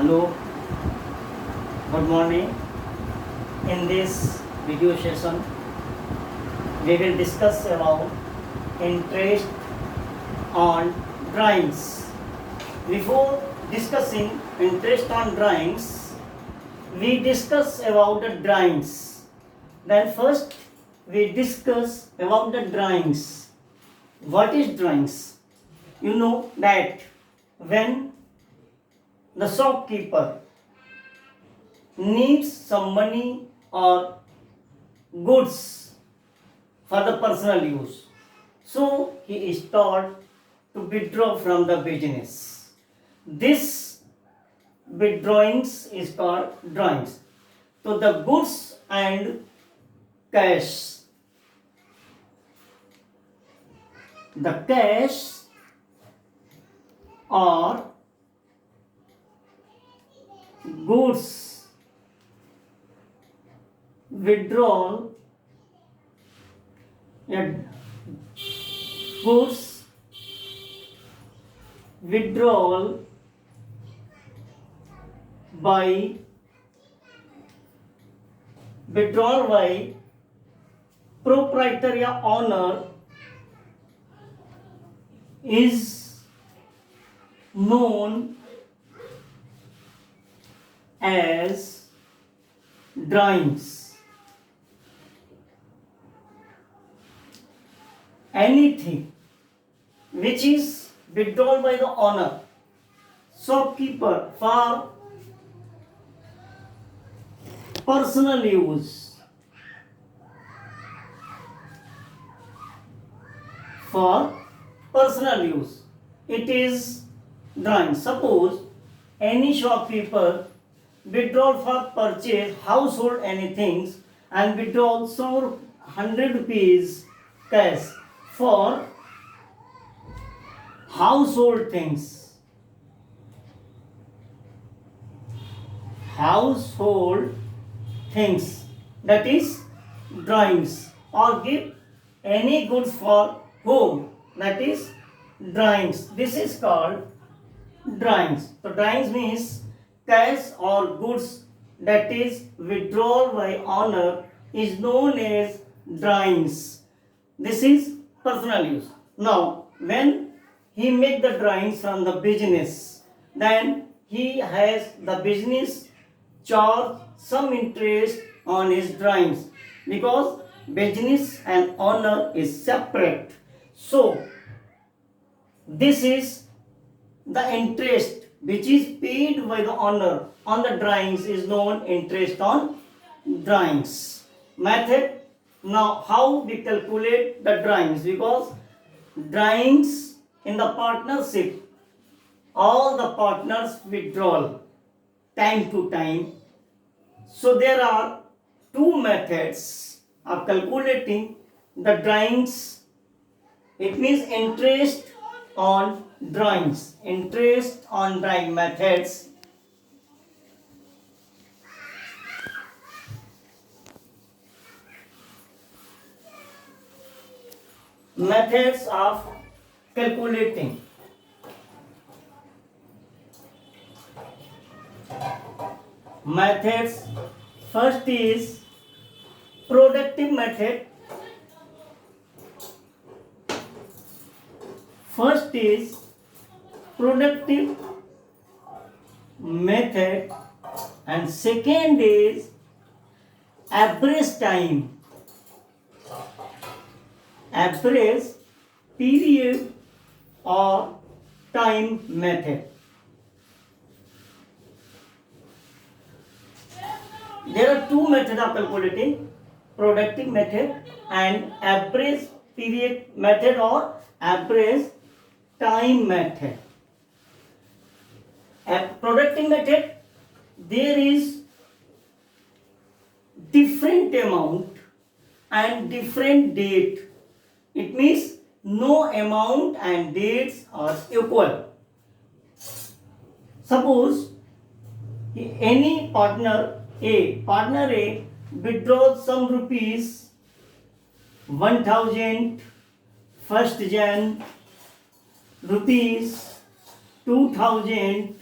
Hello, good morning. In this video session, we will discuss about interest on drawings. Before discussing interest on drawings, we discuss about the drawings. Then first we discuss about the drawings. What is drawings? You know that when the shopkeeper needs some money or goods for the personal use, so he is taught to withdraw from the business. This withdrawings is called drawings. So the goods and cash. The cash or goods withdrawal, goods withdrawal by proprietary owner is known as drawings. Anything which is withdrawn by the owner, shopkeeper for personal use, it is drawing. Suppose any shopkeeper withdraw for purchase household anything and withdraw some 100 rupees cash for household things. That is drawings. Or give any goods for home, that is drawings. This is called drawings. So drawings means cash or goods that is withdrawn by owner is known as drawings. This is personal use. Now when he make the drawings from the business, then he has the business charge some interest on his drawings, because business and owner is separate. So this is the interest which is paid by the owner on the drawings is known interest on drawings. Method. Now how we calculate the drawings? Because drawings in the partnership, all the partners withdraw time to time. So there are two methods of calculating the drawings. It means interest on drawings. Interest on drawing methods. Methods of calculating. Methods. First is productive method. And second is average time, average period or time method. There are two methods of calculating: productive method and average period method or average time method. A productive method, there is different amount and different date. It means no amount and dates are equal. Suppose any partner A withdraws some rupees 1000 1st Jan, rupees 2000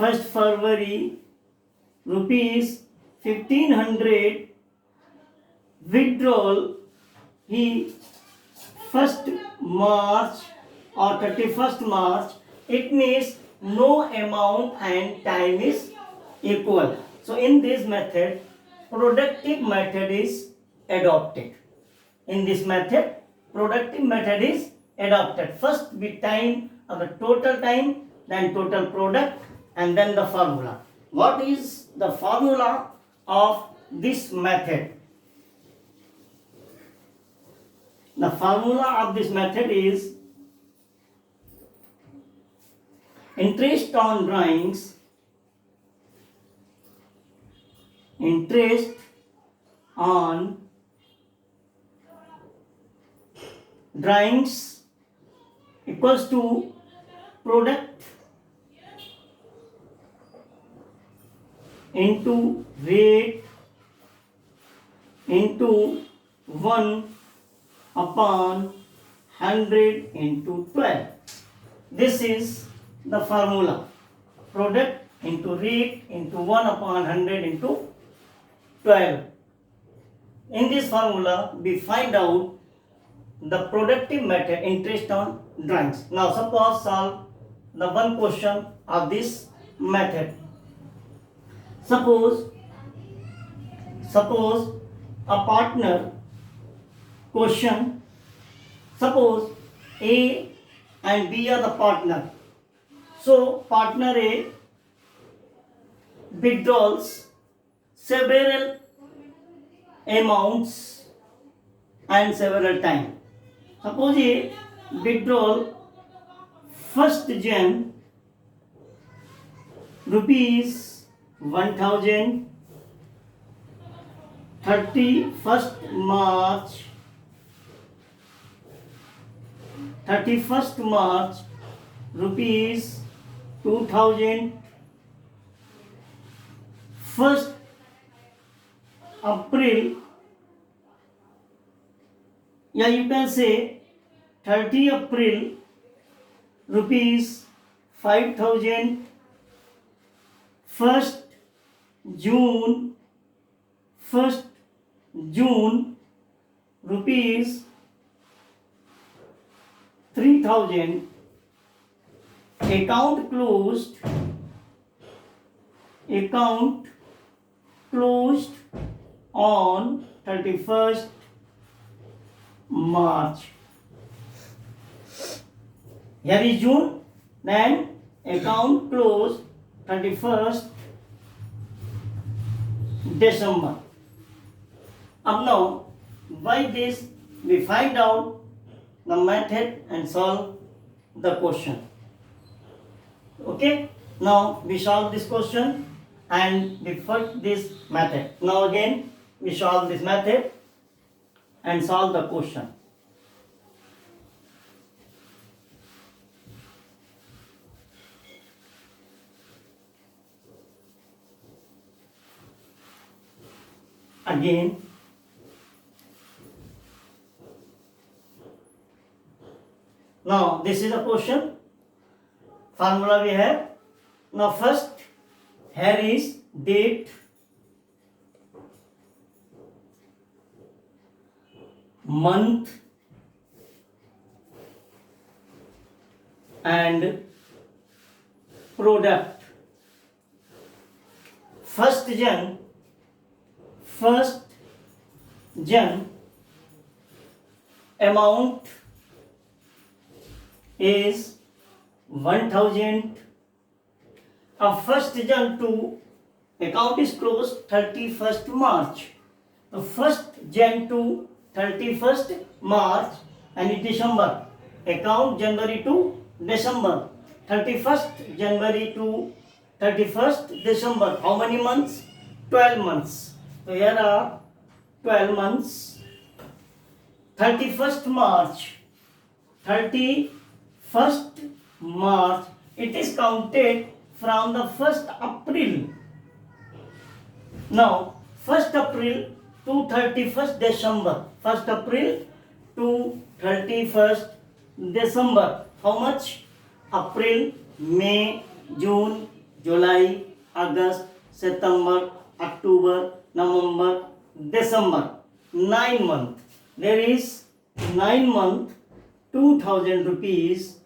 1st February rupees 1500 withdrawal he 1st March or 31st March, it means no amount and time is equal. So in this method, productive method is adopted. In this method, productive method is adopted. First we time the total time, then total product, and then the formula. What is the formula of this method? The formula of this method is interest on drawings, interest on drawings equals to product into rate into 1 upon 100 into 12. This is the formula. Product into rate into 1 upon 100 into 12. In this formula, we find out the productive method, interest on drawings. Now, suppose solve the one question of this method. Suppose a partner question. Suppose A and B are the partner. So partner A withdraws several amounts and several time. Suppose A withdrawal 1st Jan rupees 1000, 31st March 31st March rupees 2000, 1st April, yeah, you can say 30 April rupees 5000, 1st June rupees 3000. Account closed on 31st March. Here is June, then account closed 31st December. Now by this we find out the method and solve the question. Okay, now we solve this question and we put this method. Now again we solve this method and solve the question. Again, now this is a question. Formula we have. Now first here is date, month and product. First Jan amount is 1000. Of 1st Jan to account is closed 31st March. So 1st Jan to 31st March and December. Account January to December. 31st January to 31st December. How many months? 12 months. So here are 12 months. 31st March. 31st March. It is counted from the 1st April. Now 1st April to 31st December. 1st April to 31st December. How much? April, May, June, July, August, September, October, November, December. 9 months. There is 9 months, 2000 rupees.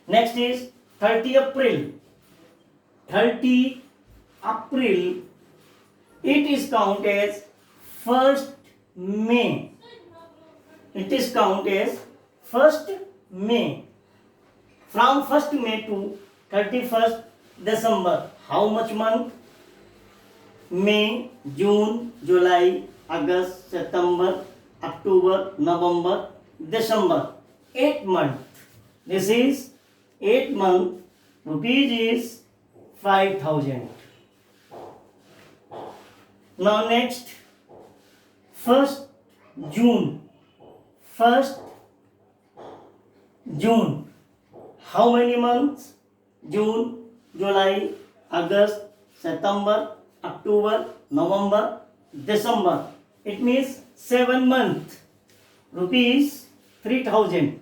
Next is 30 April. 30 April, it is counted as 1st May. It is counted as 1st May. From 1st May to 31st December. How much month? May, June, July, August, September, October, November, December. 8 months. This is 8 months. Rupees is 5,000. Now next, 1st June. 1st June. How many months? June, July, August, September, October, November, December. It means 7 months. Rupees 3,000.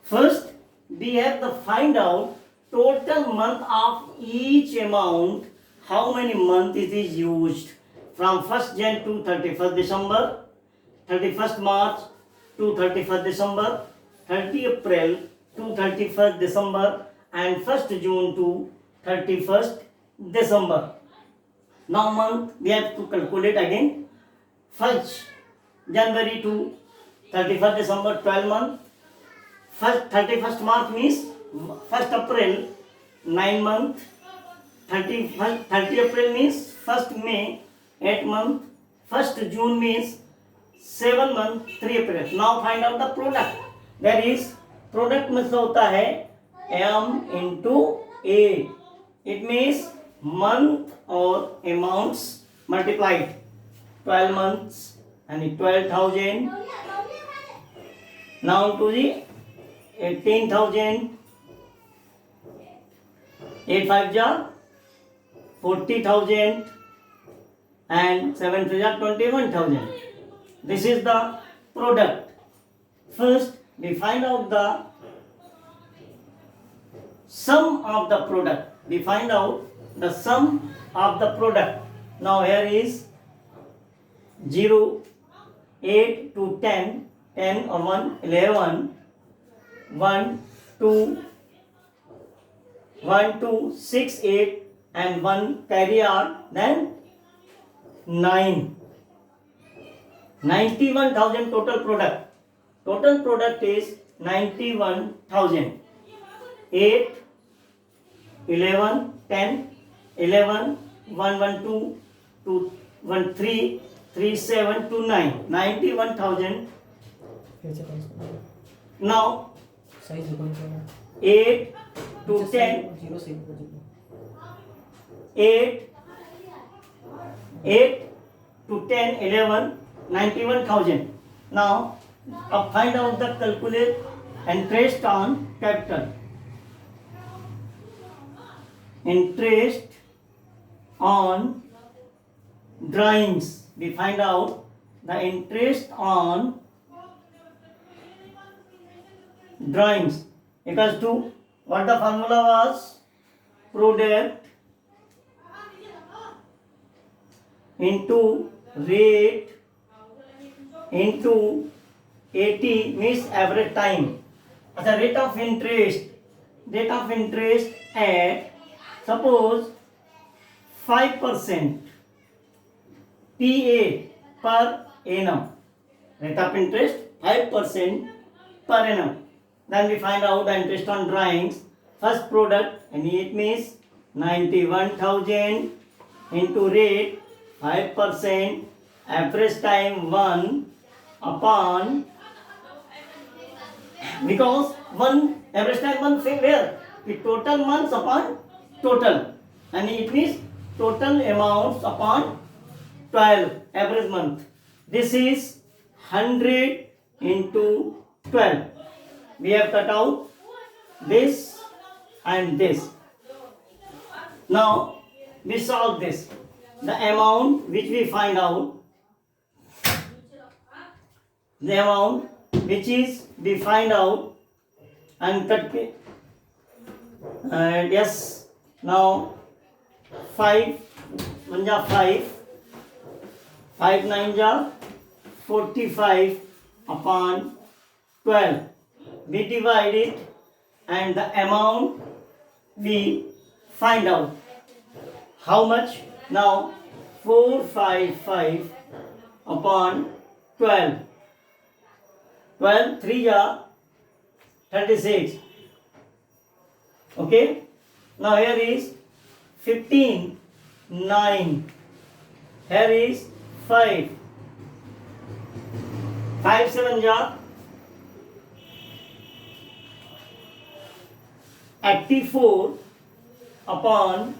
First, we have to find out total month of each amount. How many months it is used? From 1st Jan to 31st December, 31st March to 31st December, 30 April to 31st December, and 1st June to 31st December. Now month we have to calculate again. 1st January to 31st December, 12 months. 31st March means 1st April, 9 months. 30 April means 1st May, 8 months. 1st June means 7 months, 3 April. Now find out the product. That is, product में से होता है M into A. It means month or amounts multiplied. 12 months and 12,000. Now to the 18,000. 8 5 ja 40,000 and 7 3 ja 21,000. This is the product. First, we find out the sum of the product. We find out the sum of the product. Now here is 0, 8 to 10, 10 or 1, 11, 1, 2, 1, 2, 6, 8 and 1 carry on, then 9. 91,000 total product. Total product is 91,000. 8, 11, 10, 11, 1, 1, 2, 2, 1, 3, 3, 7, 2, 9. 91,000. Now, 8 to 10, 8 to 10, 11, 91,000. Now, find out the calculate interest on capital. Interest on drawings. We find out the interest on drawings equals to what the formula was? Product into rate into 80 means average time. The rate of interest at suppose 5% PA per annum. Rate of interest 5% per annum. Then we find out the interest on drawings. First product, and it means 91,000 into rate 5%, average time 1 upon, because 1 average time 1 where? The total months upon total, and it means total amounts upon 12 average month. This is 100 into 12. We have cut out this and this. Now we solve this. The amount which we find out, the amount which is we find out and cut And yes, now 5 1 ja 5, 5 9 ja 45 upon 12. We divide it and the amount we find out. How much? Now 455 upon 12. 12 3 ja 36. Okay. Now here is 15 9. Here is 5. 5 7 ja 84 upon,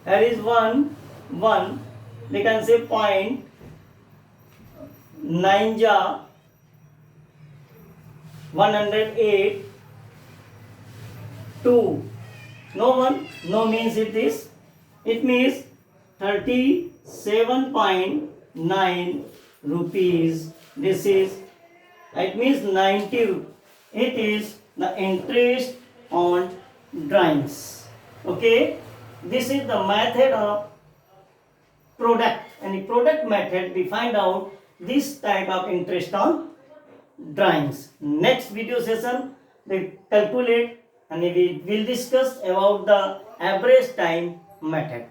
here is 1 1, we can say point 9 ja 108 2. No 1, no means it means 37.9 rupees. This is, it means 90. It is the interest on drawings. Okay, this is the method of product. And product method we find out this type of interest on drawings. Next video session we calculate and we will discuss about the average time method.